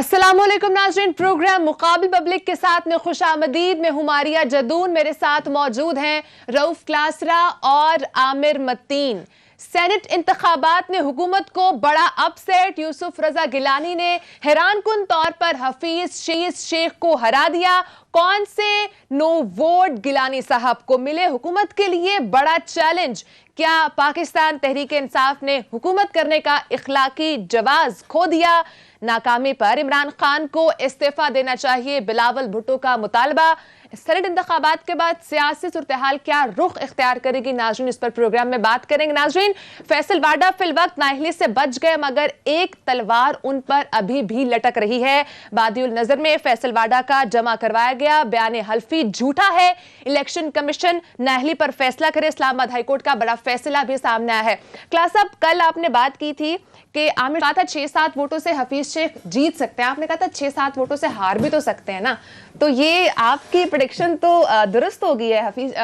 अस्सलामुअलैकुम नाज़रीन, programme मुकाबिल public के साथ में खुशामदीद में हुमारिया जदून मेरे साथ मौजूद हैं रऊफ क्लासरा और आमिर मतीन। सेनेट इंतखाबात में हुकूमत को बड़ा अपसेट, यूसुफ रजा गिलानी ने हैरानकुन तौर पर हफीज शेख को हरा दिया। कौन से नो वोट गिलानी साहब को मिले? हुकूमत के लिए बड़ा चैलेंज। क्या पाकिस्तान तहरीक इंसाफ ने हुकूमत करने का इखलाकी जवाज खो दिया? नाकामी पर इमरान खान को इस्तीफा देना चाहिए, बिलावल भुट्टो का मुतालबा। सेनेट इंतखाबात के बाद सियासी सूरत-ए-हाल क्या रुख इख्तियार करेगी? नाज़रीन, इस पर प्रोग्राम में बात करेंगे। नाज़रीन, फैसल वाडा फिल वक्त नाअहली से बच गए, मगर एक तलवार उन पर अभी भी लटक रही है। बादिउल नजर में फैसल वाडा का जमा करवाया गया बयान हल्फी झूठा है। इलेक्शन कमीशन नाअहली पर फैसला करे, इस्लामाबाद हाईकोर्ट का बड़ा फैसला भी सामने आया है। क्लास साहब, कल आपने बात की थी कि आमिर कहा था 6-7 वोटों से हफीज शेख जीत सकते हैं, आपने कहा था 6-7 वोटों से हार भी तो सकते हैं ना। तो ये आपकी प्रेडिक्शन तो दुरुस्त हो गई है। हफीज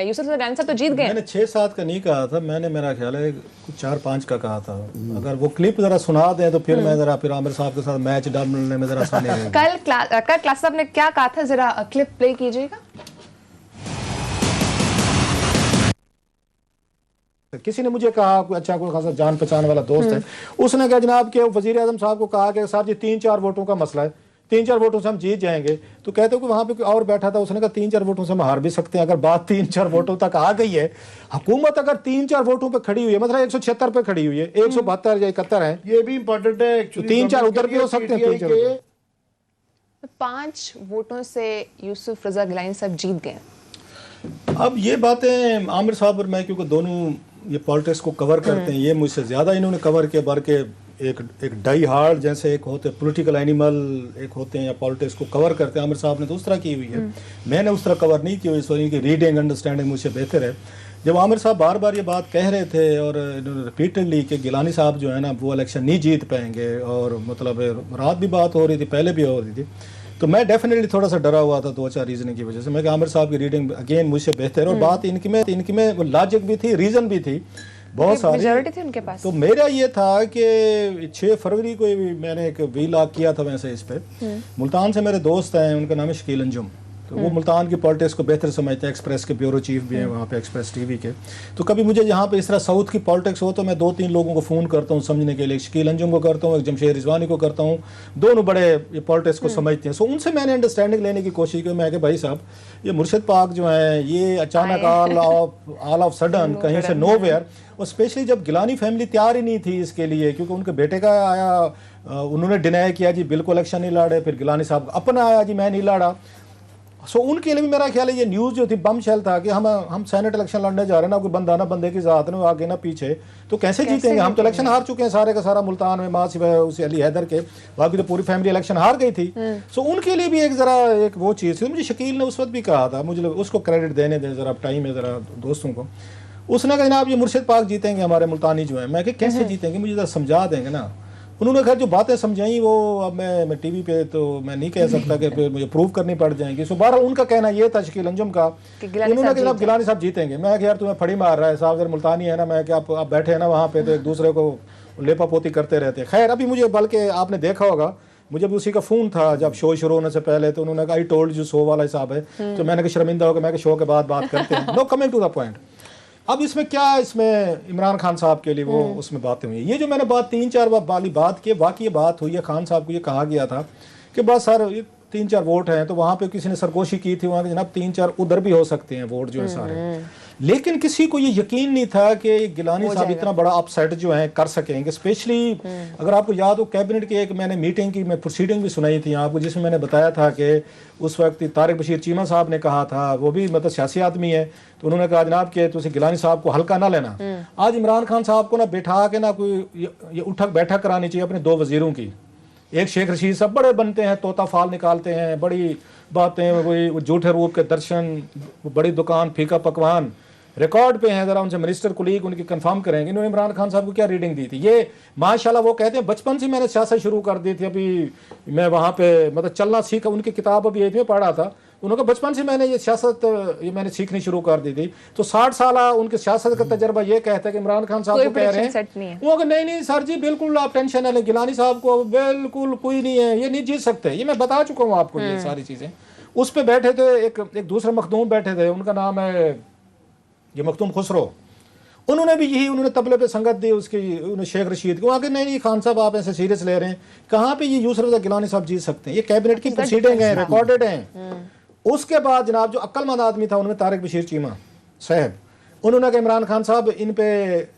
यूसुफ रजा गिलानी साहब तो जीत गए। मैंने 6-7 का नहीं कहा था, मैंने मेरा ख्याल है 4-5 का कहा था। अगर वो क्लिप जरा सुना दें तो फिर मैं जरा फिर आमिर साहब के साथ मैच डालने में जरा आसानी रहेगी। कल क्लास साहब ने क्या कहा था, जरा क्लिप प्ले कीजिएगा। किसी ने मुझे कहा, कोई अच्छा कोई खासा जान पहचान वाला दोस्त है, उसने कहा जनाब के वजीर आजम साहब को कहा कि साहब जी 3-4 वोटों का मसला है, 3-4 वोटों से हम जीत जाएंगे। तो कहते हो कि वहां पे कोई और बैठा था, उसने कहा 3-4 वोटों से हम हार भी सकते हैं। अगर बात 3-4 वोटों तक आ गई है, हुकूमत अगर 3-4 वोटों पे खड़ी हुई है, मतलब 176 पे खड़ी हुई है, 172 या 71 है, ये भी इंपॉर्टेंट है। 3-4 उधर भी हो सकते हैं। 5 वोटों से यूसुफ रजा गिलानी साहब जीत गए। अब ये बातें आमिर साहब और मैं, क्योंकि दोनों ये पॉलिटिक्स को कवर करते हैं, ये मुझसे ज़्यादा इन्होंने कवर किया। भर के एक डाई हार्ड जैसे एक होते पॉलिटिकल एनिमल एक होते हैं या पॉलिटिक्स को कवर करते हैं, आमिर साहब ने तो उस तरह की हुई है, मैंने उस तरह कवर नहीं की हुई। इस वजह की रीडिंग अंडरस्टैंडिंग मुझसे बेहतर है। जब आमिर साहब बार बार ये बात कह रहे थे और इन्होंने रिपीटेडली कि गिलानी साहब जो है ना वो इलेक्शन नहीं जीत पाएंगे, और मतलब रात भी बात हो रही थी, पहले भी हो रही थी, तो मैं डेफिनेटली थोड़ा सा डरा हुआ था 2-4 रीजन की वजह से। मैं आमिर साहब की रीडिंग अगेन मुझसे बेहतर, और बात इनकी में लॉजिक भी थी, रीजन भी थी, बहुत सारी मेजॉरिटी थी उनके पास। तो मेरा ये था कि 6 फरवरी को मैंने एक वीलॉग किया था वैसे इस पे। मुल्तान से मेरे दोस्त हैं, उनका नाम है शकील अंजुम, तो वो मुल्तान की पॉलिटिक्स को बेहतर समझते हैं, एक्सप्रेस के ब्यूरो चीफ भी हैं वहाँ पे, एक्सप्रेस टीवी के। तो कभी मुझे यहाँ पे इस तरह साउथ की पॉलिटिक्स हो तो मैं 2-3 लोगों को फ़ोन करता हूँ समझने के लिए। शकील अंजुम को करता हूँ, एक जमशेद रिजवानी को करता हूँ, दोनों बड़े ये पॉलिटिक्स को समझते हैं। सो उनसे मैंने अंडरस्टैंडिंग लेने की कोशिश की। मैं कि भाई साहब, ये मुर्शिद पाक जो है ये अचानक ऑल ऑफ सडन कहीं से नोवेयर, और स्पेशली जब गिलानी फैमिली तैयार ही नहीं थी इसके लिए, क्योंकि उनके बेटे का आया, उन्होंने डिनाई किया जी बिल्कुल इलेक्शन नहीं लड़े, फिर गिलानी साहब अपना आया जी मैं नहीं लड़ा। सो उनके लिए भी मेरा ख्याल है ये न्यूज़ जो थी बम शेल था कि हम सेनेट इलेक्शन लड़ने जा रहे हैं ना, कोई बंदा ना बंदे की ज़ात ना आगे ना पीछे, तो कैसे जीतेंगे? हम तो इलेक्शन हार चुके हैं सारे का सारा मुल्तान में, माँ सिवाय उस अली हैदर के, बाकी तो पूरी फैमिली इलेक्शन हार गई थी। सो उनके लिए भी एक ज़रा एक वो चीज़ थी। मुझे शकील ने उस वक्त भी कहा था, मुझे उसको क्रेडिट देने दें ज़रा, टाइम है ज़रा दोस्तों को। उसने कहा जनाब ये मुर्शिद पाक जीतेंगे हमारे मुल्तानी जो है। मैं कि कैसे जीतेंगे, मुझे ज़रा समझा देंगे ना। उन्होंने खैर जो बातें समझाई वो अब मैं टीवी पे तो मैं नहीं कह सकता कि फिर मुझे प्रूव करनी पड़ जाएंगी। सो बहरहाल उनका कहना ये था शकील अंजुम का, उन्होंने कहा जनाब गिलानी साहब जीतेंगे। मैं यार तुम्हें फड़ी मार रहा है साहब, अगर मुल्तानी है ना, मैं क्या आप बैठे हैं ना वहाँ पे तो एक दूसरे को लेपा पोती करते रहते हैं। खैर अभी मुझे, बल्कि आपने देखा होगा, मुझे भी उसी का फ़ोन था जब शो शुरू होने से पहले, तो उन्होंने कहा आई टोल्ड जो शो वाला हिसाब है, तो मैंने कहा शर्मिंदा होकर मैं शो के बाद बात करते हैं। No coming to the point. अब इसमें क्या, इसमें इमरान खान साहब के लिए वो उसमें बातें हुई, ये जो मैंने बात 3-4 वाली बात की, बाकी ये बात हुई है खान साहब को ये कहा गया था कि बस सर ये 3-4 वोट हैं, तो वहाँ पे किसी ने सरगोशी की थी वहाँ के जनाब 3-4 उधर भी हो सकते हैं वोट जो है सारे, लेकिन किसी को ये यकीन नहीं था कि गिलानी साहब इतना बड़ा अपसेट जो है कर सकेंगे। स्पेशली अगर आपको याद हो कैबिनेट की एक मैंने मीटिंग की, मैं प्रोसीडिंग भी सुनाई थी आपको, जिसमें मैंने बताया था कि उस वक्त तारिक बशीर चीमा साहब ने कहा था, वो भी मतलब सियासी आदमी है, तो उन्होंने कहा जनाब कि तुम गिलानी साहब को हल्का ना लेना। आज इमरान खान साहब को ना बैठा के ना कोई ये उठक बैठक करानी चाहिए अपने 2 वजीरों की। एक शेख रशीद साहब बड़े बनते हैं, तोता फाल निकालते हैं, बड़ी बातें, वही झूठे रूप के दर्शन, बड़ी दुकान, फीका पकवान रिकॉर्ड पे हैं। जरा उनसे मिनिस्टर कुलीग उनकी कंफर्म करेंगे इन्होंने इमरान खान साहब को क्या रीडिंग दी थी। ये माशाल्लाह वो कहते हैं बचपन से मैंने सियासत शुरू कर दी थी, अभी मैं वहाँ पे मतलब चलना सीखा, उनकी किताब अभी एक में पढ़ा था, उन्होंने कहा बचपन से मैंने ये सियासत ये मैंने सीखनी शुरू कर दी थी। तो 60 साल उनके सियासत का तजर्बा ये कहता है कि इमरान खान साहब को कह रहे हैं, वो नहीं सर जी बिल्कुल आप टेंशन न लें, गिलानी साहब को बिल्कुल कोई नहीं है, ये नहीं जीत सकते, ये मैं बता चुका हूँ आपको ये सारी चीजें। उस पर बैठे थे एक दूसरे मखदूम बैठे थे, उनका नाम है ये मखदूम खुसरो, उन्होंने भी यही उन्होंने तबले पे संगत दी उसकी, उन्होंने शेख रशीद को आगे नहीं खान साहब आप ऐसे सीरियस ले रहे हैं, कहाँ पे ये यूसुफ रज़ा गिलानी साहब जीत सकते हैं, ये कैबिनेट की प्रोसीडिंग है, रिकॉर्डेड हैं। उसके बाद जनाब जो अक्लमंद आदमी था उनमें तारिक बशीर चीमा साहब, उन्होंने कहा इमरान खान साहब इन पे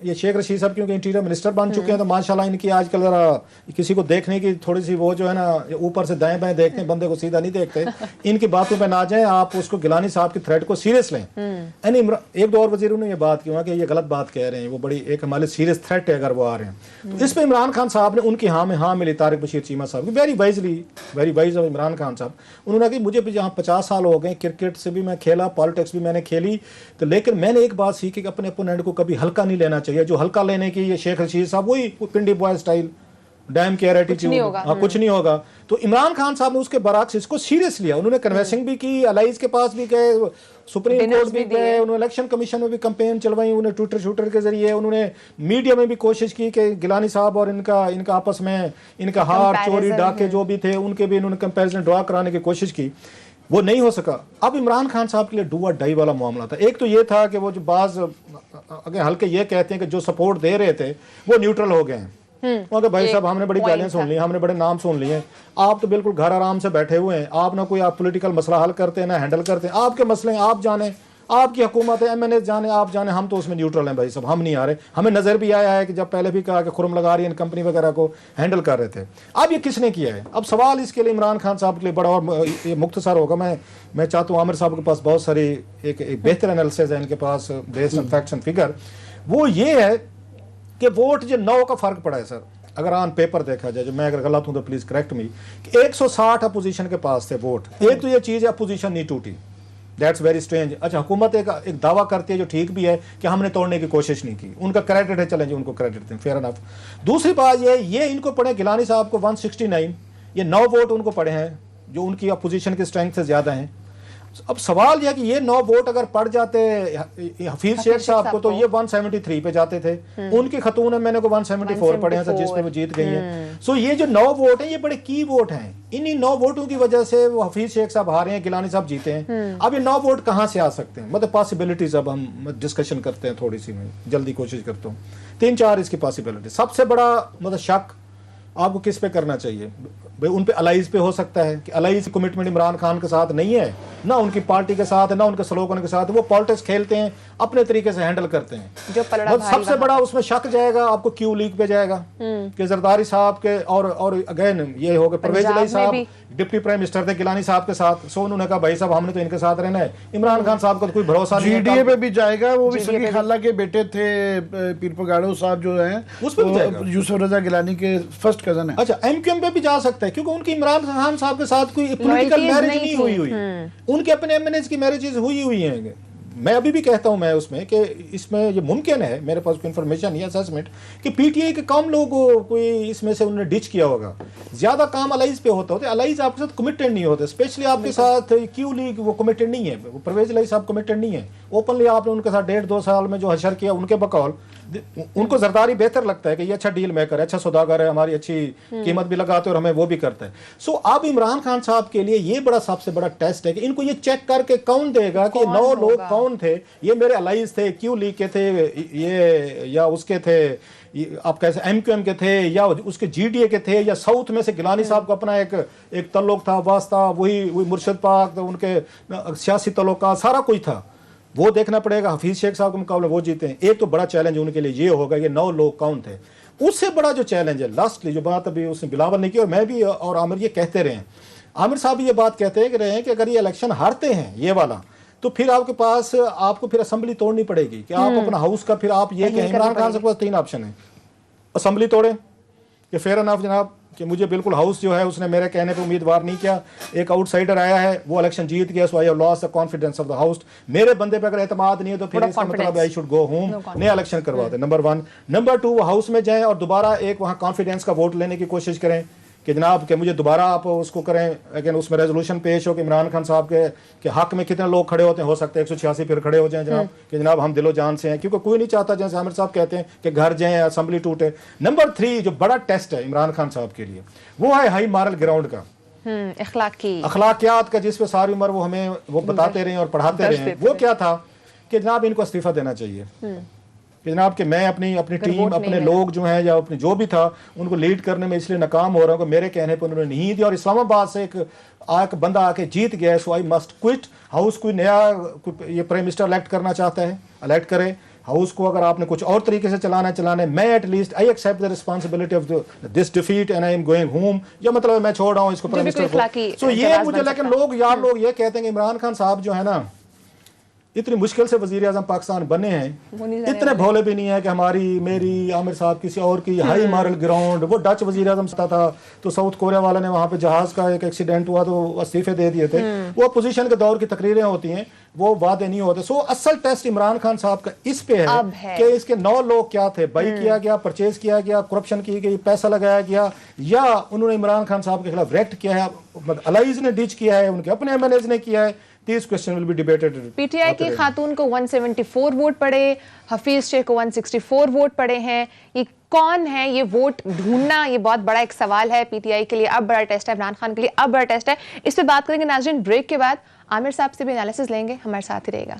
ये शेख रशीद साहब क्योंकि इंटीरियर मिनिस्टर बन चुके हैं तो माशाल्लाह इनकी आजकल जरा किसी को देखने की थोड़ी सी वो जो है ना ऊपर से दाएं बाएं देखते हैं, बंदे को सीधा नहीं देखते, इनकी बातों पे ना जाएं, आप उसको गिलानी साहब की थ्रेट को सीरियस लें। यानी एक दो और वजीरों ने ये बात की कि ये गलत बात कह रहे हैं, वो बड़ी एक हमारे सीरियस थ्रेट है अगर वो आ रहे हैं। इस पर इमरान खान साहब ने उनकी हाँ में हाँ मिली तारिक बशीर चीमा साहब की, वेरी वाइज इमरान खान साहब। उन्होंने कहा मुझे भी जहाँ 50 साल हो गए, क्रिकेट से भी मैं खेला, पॉलिटिक्स भी मैंने खेली, तो लेकिन मैंने एक बात सीखी कि अपने ओपोनेंट को कभी हल्का नहीं लेना चाहिए। जो हल्का लेने की ये शेख रशीद साहब वही Pindi boy style damn care attitude, कुछ नहीं होगा। तो इमरान खान साहब ने उसके बरक्स इसको सीरियस लिया, उन्होंने कन्वेंसिंग भी की, अलाइज के पास भी गए, सुप्रीम कोर्ट भी गए, उन्होंने इलेक्शन कमीशन में भी कैंपेन चलवाई, उन्होंने ट्विटर शूटर के जरिए, उन्होंने मीडिया में भी कोशिश की कि गिलानी साहब और इनका आपस में इनका हार चोरी डाके जो भी थे उनके भी इन्होंने कंपैरिजन ड्रा कराने की कोशिश की, वो नहीं हो सका। अब इमरान खान साहब के लिए डू और डाई वाला मामला था। एक तो ये था कि वो जो बाज अगर हल्के ये कहते हैं कि जो सपोर्ट दे रहे थे वो न्यूट्रल हो गए हैं, क्योंकि भाई साहब हमने बड़ी गालियां सुन ली, हमने बड़े नाम सुन लिए, आप तो बिल्कुल घर आराम से बैठे हुए हैं, आप ना कोई आप पॉलिटिकल मसला हल करते हैं ना हैंडल करते हैं, आपके मसले आप जाने, आपकी हुकूमत है, एमएनए जाने, आप जाने, हम तो उसमें न्यूट्रल हैं भाई साहब, हम नहीं आ रहे। हमें नजर भी आया है कि जब पहले भी कहा कि खुरम लगा रही है कंपनी वगैरह को हैंडल कर रहे थे। अब ये किसने किया है? अब सवाल इसके लिए इमरान खान साहब के लिए बड़ा और ये मुख्तसर होगा। मैं चाहता हूँ आमिर साहब के पास बहुत सारी एक बेहतर एनालिसिस है इनके पास, based on facts and figure. वो ये है कि वोट जो 9 का फर्क पड़ा है सर, अगर ऑन पेपर देखा जाए, जो मैं अगर गलत हूं तो प्लीज करेक्ट मी, कि 160 अपोजिशन के पास थे वोट। एक तो ये चीज है अपोजिशन नहीं टूटी, दैट्स वेरी स्ट्रेंज। अच्छा हुकूमत एक दावा करती है जो ठीक भी है कि हमने तोड़ने की कोशिश नहीं की, उनका क्रेडिट है, चलें जी उनको क्रेडिट दें, फेयर एनफ। दूसरी बात ये इनको पड़े गिलानी साहब को 169, ये 9 वोट उनको पड़े हैं जो उनकी अपोजिशन की स्ट्रेंथ से ज्यादा हैं। अब सवाल यह कि ये 9 वोट अगर पड़ जाते हफीज शेख साहब को तो ये 173 पे जाते थे, उनकी खतून है मैंने को 174 पड़े हैं सर, जिस पे वो जीत गई हैं। सो ये जो 9 वोट हैं ये बड़े की वोट हैं, इन्हीं 9 वोटों की वजह से वो हफीज शेख साहब हारे हैं, गिलानी साहब जीते हैं। अब ये 9 वोट कहां से आ सकते हैं? मतलब पॉसिबिलिटीज अब हम डिस्कशन करते हैं थोड़ी सी, मैं जल्दी कोशिश करता हूँ 3-4 इसकी पॉसिबिलिटी। सबसे बड़ा मतलब शक आपको किस पे करना चाहिए भाई? उन पे अलाइज पे हो सकता है कि अलाइज कमिटमेंट इमरान खान के साथ नहीं है, ना उनकी पार्टी के साथ है, ना उनके स्लोगन के साथ। वो पॉलिटिक्स खेलते हैं, अपने तरीके से हैंडल करते हैं। जो सबसे बड़ा उसमें शक जाएगा आपको क्यू लीग पे जाएगा कि जरदारी साहब के और अगेन ये हो गए परवेज इलाही साहब डिप्टी प्राइम मिनिस्टर थे गिलानी साहब के साथ। सो उन्होंने कहा भाई साहब हमने तो इनके साथ रहना है, इमरान खान साहब का तो कोई भरोसा नहीं है। जीडीए पे भी जाएगा, वो भी सगी खाला के बेटे थे पीर पगाड़ो साहब जो हैं, उस पे भी जाएगा, यूसुफ रजा गिलानी के फर्स्ट कजन है। अच्छा एमक्यूएम पे भी जा सकता है क्योंकि उनकी इमरान खान साहब के साथ कोई पॉलिटिकल मैरिज नहीं हुई, उनके अपने एमएनएज की मैरिजेस हुई हैं। मैं अभी भी कहता हूं मैं उसमें कि इसमें ये मुमकिन है, मेरे पास कोई इन्फॉर्मेशन या असेसमेंट कि पीटीआई के कम लोगों कोई इसमें से उन्होंने डिच किया होगा। ज्यादा काम अलाइज पे होते अलाइज आपके साथ कमिटेड नहीं होते, स्पेशली आपके साथ क्यू लीग वो कमिटेड नहीं है, वो परवेज इलाही साहब कमिटेड नहीं है। ओपनली आपने उनके साथ 1.5-2 साल में जो हशर किया उनके बकौल, उनको जरदारी बेहतर लगता है कि ये अच्छा डील मेकर है, अच्छा सौदागर है, हमारी अच्छी कीमत भी लगाते हैं और हमें वो भी करता है। सो अब इमरान खान साहब के लिए ये बड़ा सबसे बड़ा टेस्ट है कि इनको ये चेक करके कौन देगा कि 9 लोग कौन थे, ये मेरे अलाइज थे, क्यू लीग के थे, ये या उसके थे, आप कैसे एमक्यूएम के थे या उसके जीडीए के थे, या साउथ में से गिलानी साहब को अपना एक तल्लुक था, वास्ता, वही मुर्शिद पाक, उनके सियासी तल्लुक का सारा कुछ था। वो देखना पड़ेगा। हफीज शेख साहब के मुकाबले वो जीते हैं। एक तो बड़ा चैलेंज उनके लिए ये होगा कि 9 लोग कौन थे। उससे बड़ा जो चैलेंज है लास्टली, जो बात अभी उसने बिलावल ने की और मैं भी और आमिर ये कहते रहे, आमिर साहब ये बात कहते रहे हैं कि अगर ये इलेक्शन हारते हैं ये वाला, तो फिर आपके पास आपको फिर असेंबली तोड़नी पड़ेगी कि आप अपना हाउस का फिर आप ये कहें। इमरान खान के पास 3 ऑप्शन है, असेंबली तोड़े कि फेयर एनफ जनाब कि मुझे बिल्कुल हाउस जो है उसने मेरे कहने पे उम्मीदवार नहीं किया, एक आउटसाइडर आया है वो इलेक्शन जीत गया, so I have lost the confidence of the house, मेरे बंदे पे अगर एतमाद नहीं है तो फिर इसका मतलब आई शुड गो होम, नया इलेक्शन करवा दे। नंबर 1। नंबर 2 वो हाउस में जाएं और दोबारा एक वहां कॉन्फिडेंस का वोट लेने की कोशिश करें कि जनाब कि मुझे दोबारा आप उसको करें, लेकिन उसमें रेजोल्यूशन पेश हो कि इमरान खान साहब के हक में कितने लोग खड़े होते हैं, हो सकते हैं 186 फिर खड़े हो जाएं जनाब कि जनाब हम दिलो जान से हैं, क्योंकि कोई नहीं चाहता जैसे आमिर साहब कहते हैं कि घर जाएं असेंबली टूटे। नंबर 3 जो बड़ा टेस्ट है इमरान खान साहब के लिए वो है हाई मॉरल ग्राउंड का, अखलाकियात का, जिस पे सारी उम्र वो हमें वो बताते रहे और पढ़ाते रहे। वो क्या था कि जनाब इनको इस्तीफा देना चाहिए, कि जनाब कि मैं अपनी टीम अपने लोग जो हैं या अपने जो भी था उनको लीड करने में इसलिए नाकाम हो रहा हूँ कि मेरे कहने पर उन्होंने नहीं दिया, और इस्लामाबाद से एक बंदा आके जीत गया है, सो आई मस्ट क्विट हाउस। कोई नया ये प्राइम मिनिस्टर इलेक्ट करना चाहता है, इलेक्ट करे हाउस को। अगर आपने कुछ और तरीके से चलाना है, मैं at least I accept the responsibility of this defeat and I am going home, या मतलब मैं छोड़ रहा हूँ इसको प्राइम मिनिस्टर को। सो ये मुझे, लेकिन लोग ये कहते हैं कि इमरान खान साहब जो है ना इतनी मुश्किल से वजीर आजम पाकिस्तान बने हैं, इतने भोले भी नहीं है कि हमारी मेरी आमिर साहब किसी और की हाई मॉरल ग्राउंड। वो डच वजीर आजम था तो साउथ कोरिया वाले ने वहां पे जहाज का एक एक्सीडेंट हुआ तो इस्तीफे दे दिए थे। वो अपोजिशन के दौर की तकरीरें होती हैं, वो वादे नहीं होते। सो असल टेस्ट इमरान खान साहब का इस पे है कि इसके 9 लोग क्या थे, बाई किया गया, परचेज किया गया, करप्शन की गई, पैसा लगाया गया, या उन्होंने इमरान खान साहब के खिलाफ रेक्ट किया है, अलाइज ने डिच किया है, उनके अपने एमएलएज ने किया है। These question will be debated. PTI की खातून को 174 वोट पड़े, हफीज शेख को 164 वोट पड़े हैं। ये कौन है, ये वोट ढूंढना ये बहुत बड़ा एक सवाल है पीटीआई के लिए। अब बड़ा टेस्ट है, इमरान खान के लिए अब बड़ा टेस्ट है। इस पे बात करेंगे नाज़रीन ब्रेक के बाद। आमिर साहब से भी एनालिसिस लेंगे, हमारे साथ ही रहेगा।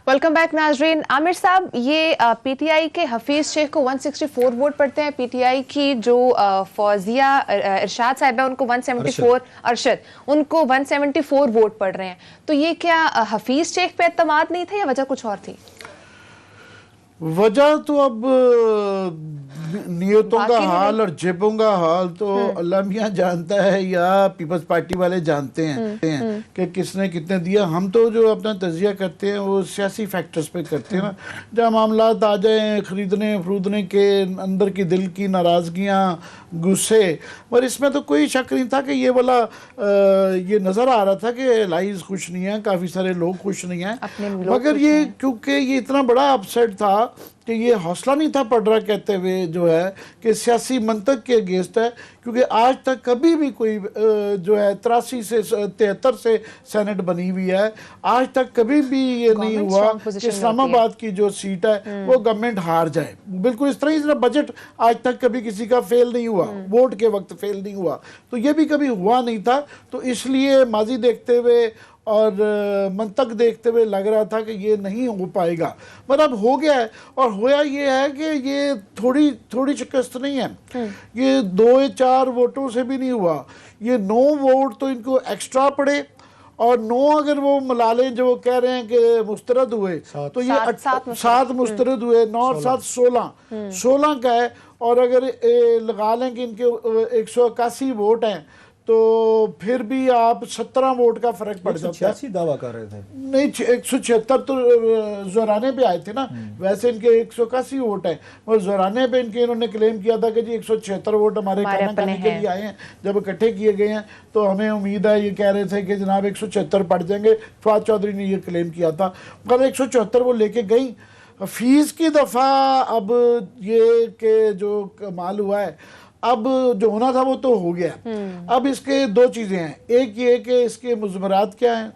वेलकम बैक नाजरीन। आमिर साहब, ये पीटीआई के हफीज शेख को 164 वोट पड़ते हैं, पीटीआई की जो फौजिया इरशाद साहब है उनको 174, अरशद उनको 174 वोट पड़ रहे हैं। तो ये क्या हफीज शेख पे एतमाद नहीं था या वजह कुछ और थी? वजह तो अब नियतों का हाल और जेबों का हाल तो अल्लाह मियाँ जानता है या पीपल्स पार्टी वाले जानते हैं कि किसने कितने दिया। हम तो जो अपना तजिया करते हैं वो सियासी फैक्टर्स पे करते हैं ना, जहाँ मामलात आ जाए खरीदने फरूदने के, अंदर की दिल की नाराज़गियाँ, गुस्से। पर इसमें तो कोई शक नहीं था कि ये वाला ये नज़र आ रहा था कि लाइज खुश नहीं है, काफ़ी सारे लोग खुश नहीं हैं, मगर ये क्योंकि ये इतना बड़ा अपसेट था कि ये हौसला नहीं था पड़ रहा कहते हुए जो है कि सियासी मंतक के अगेंस्ट है। क्योंकि आज तक कभी भी कोई जो है 83 से 73 से सेनेट बनी हुई है, आज तक कभी भी ये नहीं हुआ कि इस्लामाबाद की जो सीट है वो गवर्नमेंट हार जाए। बिल्कुल इस तरह बजट आज तक कभी किसी का फेल नहीं हुआ, वोट के वक्त फेल नहीं हुआ, तो ये भी कभी हुआ नहीं था। तो इसलिए माजी देखते हुए और मंतक देखते हुए लग रहा था कि ये नहीं हो पाएगा, पर अब हो गया है। और होया ये है कि ये थोड़ी शिकस्त नहीं है, ये 2 या 4 वोटों से भी नहीं हुआ, ये 9 वोट तो इनको एक्स्ट्रा पड़े, और 9 अगर वो मिला लें जो वो कह रहे हैं कि मुस्तरद हुए तो ये 7 मुस्तरद हुए, 9 और 7 16 का है। और अगर लगा लें कि इनके 181 वोट हैं तो फिर भी आप 17 वोट का फर्क पड़ जाता है। 186 दावा कर रहे थे, नहीं 176 तो जोराने पे आए थे ना, वैसे इनके 181 वोट है, और जोराने पे इन्होंने क्लेम किया था कि जी 176 वोट हमारे खाना खाने के लिए आए हैं। जब इकट्ठे किए गए हैं तो हमें उम्मीद है, ये कह रहे थे कि जनाब 176 पड़ जाएंगे। फवाद चौधरी ने ये क्लेम किया था, मगर 174 वो लेके गई। फीस की दफ़ा अब ये कि जो कमाल हुआ है, अब जो होना था वो तो हो गया। अब इसके 2 चीज़ें हैं, एक ये कि इसके मुज़मरात क्या हैं,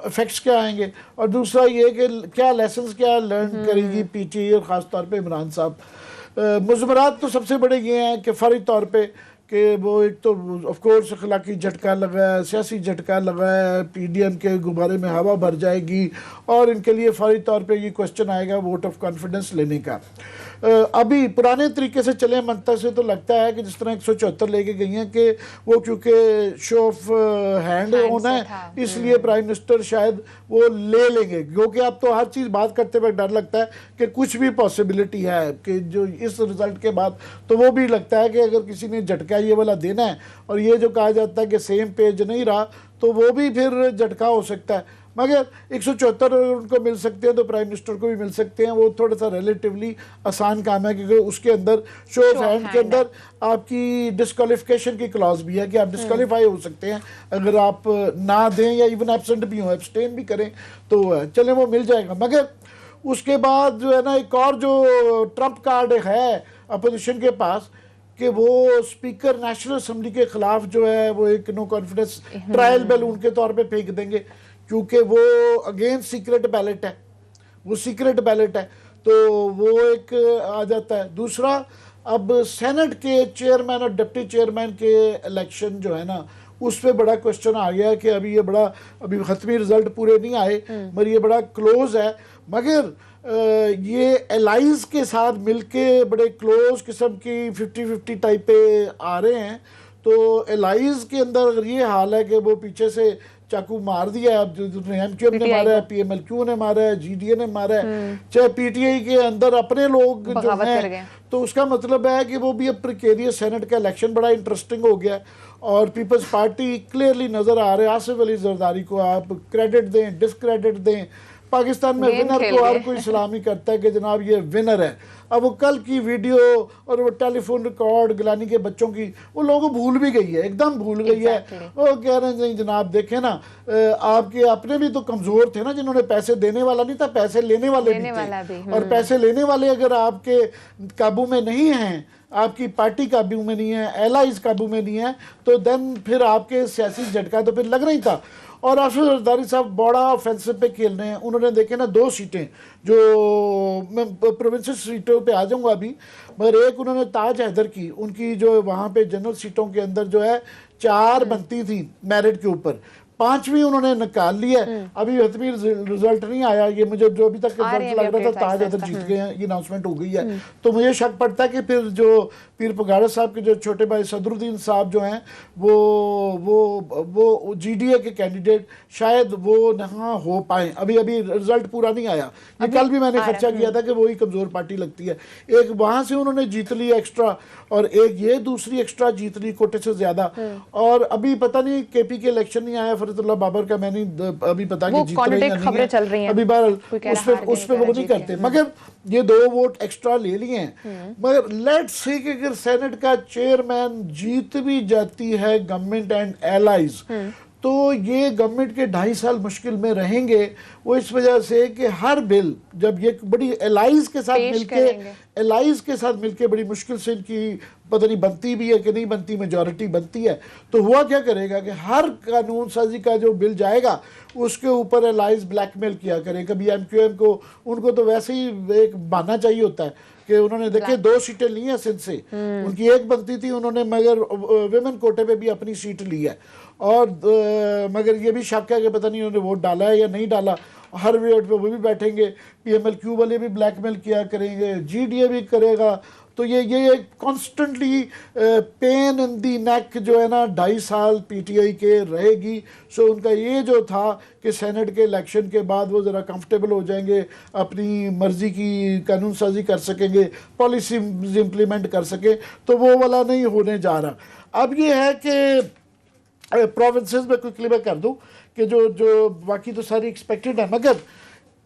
इफेक्ट्स क्या आएंगे, और दूसरा ये कि क्या लेसन्स क्या लर्न करेगी पीटीआई और ख़ास तौर पे इमरान साहब। मुज़मरात तो सबसे बड़े ये हैं कि फर्जी तौर पे कि वो एक तो ऑफ कोर्स अखलाकी झटका लगा है, सियासी झटका लगा है, पीडीएम के गुब्बारे में हवा भर जाएगी, और इनके लिए फौरी तौर पे ये क्वेश्चन आएगा वोट ऑफ कॉन्फिडेंस लेने का। अभी पुराने तरीके से चले मंतक से तो लगता है कि जिस तरह 174 लेके गई हैं कि वो क्योंकि शो ऑफ हैंड होना है, इसलिए प्राइम मिनिस्टर शायद वो ले लेंगे। क्योंकि अब तो हर चीज़ बात करते वक्त डर लगता है कि कुछ भी पॉसिबिलिटी है कि जो इस रिजल्ट के बाद, तो वो भी लगता है कि अगर किसी ने झटका ये वाला देना है, और ये जो कहा जाता है कि सेम पेज नहीं रहा, तो वो भी फिर झटका हो सकता है। मगर 174 उनको मिल सकते हैं तो प्राइम मिनिस्टर को भी मिल सकते हैं, वो थोड़ा सा रिलेटिवली आसान काम है, क्योंकि उसके अंदर शो ऑफ हैंड के अंदर आपकी डिस्क्वालिफिकेशन की क्लॉज भी है कि आप डिस्क्वालीफाई हो सकते हैं अगर आप ना दें या इवन एब्सेंट भी हो, एब्सटेन भी करें तो चले वो मिल जाएगा। मगर उसके बाद जो है ना एक और जो ट्रम्प कार्ड है अपोजिशन के पास कि वो स्पीकर नेशनल असेंबली के खिलाफ जो है वो एक नो कॉन्फिडेंस ट्रायल बिल उनके तौर पे फेंक देंगे, क्योंकि वो अगेंस्ट सीक्रेट बैलेट है, वो सीक्रेट बैलेट है, तो वो एक आ जाता है। दूसरा, अब सेनेट के चेयरमैन और डिप्टी चेयरमैन के इलेक्शन जो है ना उस पर बड़ा क्वेश्चन आ गया कि अभी खत्मी रिजल्ट पूरे नहीं आए मगर ये बड़ा क्लोज है। मगर ये एलाइज के साथ मिलके बड़े क्लोज किस्म की 50-50 टाइप पे आ रहे हैं। तो एलाइज के अंदर अगर ये हाल है कि वो पीछे से चाकू मार दिया है, अब एमक्यूएम ने मारा है, पीएमएलक्यू ने मारा है, जीडीए ने मारा है, चाहे पीटीआई के अंदर अपने लोग जो हैं, तो उसका मतलब है कि वो भी अब प्रिकेरियस सेनेट का इलेक्शन बड़ा इंटरेस्टिंग हो गया है। और पीपल्स पार्टी क्लियरली नजर आ रहे हैं, आसिफ अली जरदारी को आप क्रेडिट दें डिसक्रेडिट दें, पाकिस्तान में विनर को हर कोई सलामी करता है कि जनाब ये विनर है। अब वो कल की वीडियो और वो टेलीफोन रिकॉर्ड गिलानी के बच्चों की वो लोगों को भूल भी गई है, एकदम भूल गई है। वो कह रहे हैं नहीं जनाब देखें ना, आपके अपने भी तो कमजोर थे ना, जिन्होंने पैसे देने वाला नहीं था, पैसे लेने वाले भी थे। और पैसे लेने वाले अगर आपके काबू में नहीं हैं, आपकी पार्टी काबू में नहीं है, एलाइज काबू में नहीं है, तो देन फिर आपके सियासी झटका तो फिर लग नहीं था। और आसिफ जरदारी साहब बड़ा ऑफेंसिव पे खेल रहे हैं। उन्होंने देखे ना 2 सीटें, जो मैं प्रोविंशियल सीटों पे आ जाऊंगा अभी, मगर एक उन्होंने ताज हैदर की, उनकी जो वहाँ पे जनरल सीटों के अंदर जो है 4 बनती थी मेरिट के ऊपर, 5वीं उन्होंने निकाल लिया। अभी हतमी रिजल्ट नहीं आया, ये मुझे जो अभी तक रिजल्ट लग रहा था ताज हैदर जीत गए हैं, ये अनाउंसमेंट हो गई है। तो मुझे शक पड़ता है कि फिर जो पीर पुगाड़ा साहब के जो छोटे भाई सदरुद्दीन साहब जो हैं वो जीडीए के कैंडिडेट शायद वो ना हो पाए। अभी रिजल्ट पूरा नहीं आया, ये कल भी मैंने खर्चा किया था कि वही कमजोर पार्टी लगती है। एक वहां से उन्होंने जीत ली एक्स्ट्रा, और एक ये दूसरी एक्स्ट्रा जीत ली कोटे से ज्यादा। और अभी पता नहीं केपी के इलेक्शन नहीं आया फरीदुल्लाह बाबर का, मैंने अभी पता कि जीत रही है खबरें चल रही हैं अभी बार उस पे वो नहीं करते, मगर ये 2 वोट एक्स्ट्रा ले लिए हैं। मगर लेट्स से कि अगर सेनेट का चेयरमैन जीत भी जाती है गवर्नमेंट एंड एलाइज, तो ये गवर्नमेंट के 2.5 साल मुश्किल में रहेंगे। वो इस वजह से कि हर बिल जब ये बड़ी एलाइज के साथ मिलके बड़ी मुश्किल से इनकी पता नहीं बनती भी है कि नहीं बनती, मेजॉरिटी बनती है, तो हुआ क्या करेगा कि हर कानून साजी का जो बिल जाएगा उसके ऊपर एलाइज ब्लैकमेल किया करे। कभी एमक्यूएम को, उनको तो वैसे ही एक बहाना चाहिए होता है कि उन्होंने देखे 2 सीटें ली हैं सिंध से, उनकी 1 बनती थी, उन्होंने मगर विमेन कोटे पे भी अपनी सीट ली है। और मगर ये भी शक है कि पता नहीं उन्होंने वोट डाला है या नहीं डाला। हर वेट पे वो भी बैठेंगे, पीएमएलक्यू वाले भी ब्लैकमेल किया करेंगे, जीडीए भी करेगा। तो ये कॉन्स्टेंटली पेन इन दी नेक जो है ना 2.5 साल पीटीआई के रहेगी। सो उनका ये जो था कि सेनेट के इलेक्शन के बाद वो ज़रा कंफर्टेबल हो जाएंगे, अपनी मर्जी की कानून साजी कर सकेंगे, पॉलिसी इम्प्लीमेंट कर सके, तो वो वाला नहीं होने जा रहा। अब ये है कि प्रोविंसेस में क्विकली मैं कर दूं कि जो बाकी तो सारी एक्सपेक्टेड है, मगर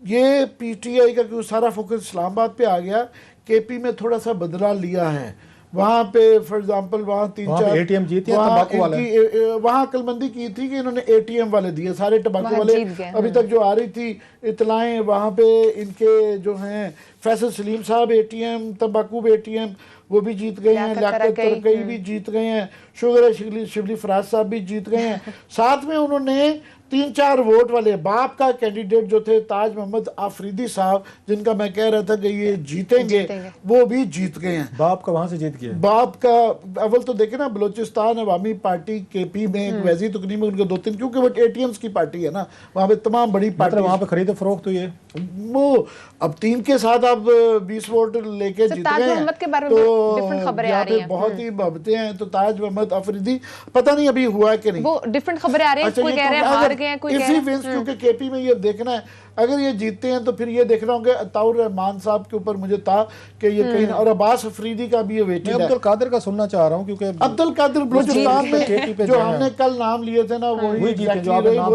ये पीटीआई का क्यों सारा फोकस इस्लामाबाद पे आ गया, केपी में थोड़ा सा बदला लिया है। वहाँ पे फॉर एग्जांपल वहाँ 3-4 एटीएम जीते हैं, तंबाकू वाले वहाँ अक्लमंदी की थी कि इन्होंने एटीएम वाले दिए, सारे तंबाकू वाले अभी तक जो आ रही थी इतलाएं, वहाँ पे इनके जो हैं फैसल सलीम साहब एटीएम, तंबाकू एटीएम वो भी जीत गए हैं, लियाकत तरकई भी जीत गए हैं, शुगर शिबली फराज साहब भी जीत गए हैं। साथ में उन्होंने 3-4 वोट वाले बाप का कैंडिडेट जो थे ताज मोहम्मद आफरीदी साहब, जिनका मैं कह रहा था कि ये जीतेंगे, वो भी जीत गए हैं। बाप का वहां से जीत गया, बाप का अव्वल तो देखे ना बलोचिस्तान अवामी पार्टी केपी में एक वैसी तुकनी में उनके 2-3, क्योंकि वो एटीएम्स की पार्टी है ना, वहाँ पे तमाम बड़ी पार्टी, वहाँ पे खरीद फरोख्त हुई है। वो अब 3 के साथ अब 20 वोट लेके जीत गए हैं, तो यहाँ पे बहुत ही मोहब्बतें हैं। तो ताज मोहम्मद अफरीदी पता नहीं अभी हुआ है कि नहीं, वो डिफरेंट खबरें आ रही हैं, कोई कह रहे हैं हार गए हैं, कोई कह रहे हैं क्योंकि केपी में ये देखना है अगर ये जीतते हैं तो फिर ये देखना होगा। अताउर रहमान साहब के ऊपर मुझे था कि ये कहीं, और अब्बास अफरीदी का भी ये वेटिंग है। अब्दुल कादिर का सुनना चाह रहा हूँ, क्योंकि अब्दुल कादिर बलूचिस्तान में जो हमने कल नाम लिए थे ना वही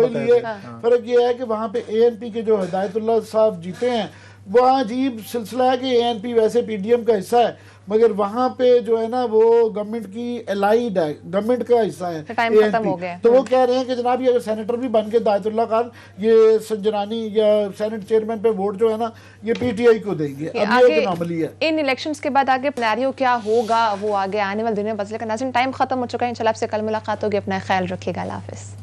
लिए। फर्क ये है कि वहाँ पे एएनपी के जो हिदायतुल्लाह साहब जीते हैं, वहाँ अजीब सिलसिला है कि एएनपी वैसे पीडीएम का हिस्सा है, मगर वहाँ पे जो है ना वो गवर्नमेंट की एलाइड है, गवर्नमेंट का हिस्सा है, टाइम ANP। खत्म हो गया। तो वो कह रहे हैं कि जनाब ये अगर सेनेटर भी बन के दायतुल्ला खान ये संजरानी या सेनेट चेयरमैन पे वोट जो है ना ये PTI को देंगे। अब ये एक अनोमली है। इन इलेक्शंस के बाद आगे सिनेरियो क्या होगा वो आगे आने वाले दिनों में बदलेगा। नाज़रीन टाइम खत्म हो चुका है, इंशाल्लाह आपसे कल मुलाकात होगी। अपना ख्याल रखिएगा। अल्लाह हाफिज़।